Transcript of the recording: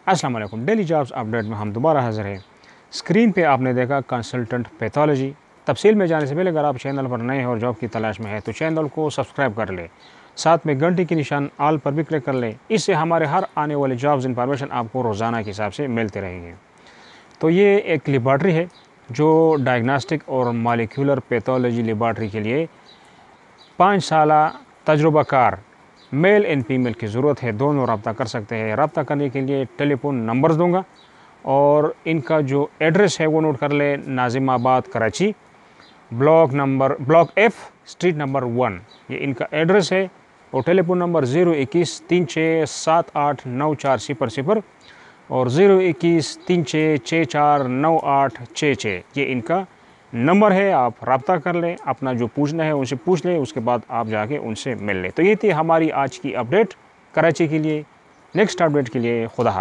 अस्सलाम वालेकुम। Daily jobs update में हम दोबारा हाज़िर हैं। स्क्रीन पे आपने देखा कंसल्टेंट पैथोलॉजी। तफसील में जाने से पहले अगर आप चैनल पर नए हैं और जॉब की तलाश में है तो चैनल को सब्सक्राइब कर लें, साथ में घंटी के निशान आल पर भी क्लिक कर लें। इससे हमारे हर आने वाले जॉब्स इंफॉर्मेशन आपको रोज़ाना के हिसाब से मिलते रहेंगे। तो ये एक लेबॉर्ट्री है जो डायग्नोस्टिक और मॉलिक्यूलर पैथोलॉजी लेबॉर्ट्री के लिए 5 साल तजुर्बाकार मेल एंड फीमेल की ज़रूरत है। दोनों रब्ता कर सकते हैं। रब्ता करने के लिए टेलीफोन नंबर्स दूंगा और इनका जो एड्रेस है वो नोट कर ले। Nazimabad Karachi, block F, street number 1, ये इनका एड्रेस है। और टेलीफोन नंबर 021-3678-9400 और 021-3664-9866, ये इनका नंबर है। आप रब्ता कर लें, अपना जो पूछना है उनसे पूछ लें, उसके बाद आप जाके उनसे मिल लें। तो ये थी हमारी आज की अपडेट कराची के लिए। नेक्स्ट अपडेट के लिए खुदा हाफ़िज़।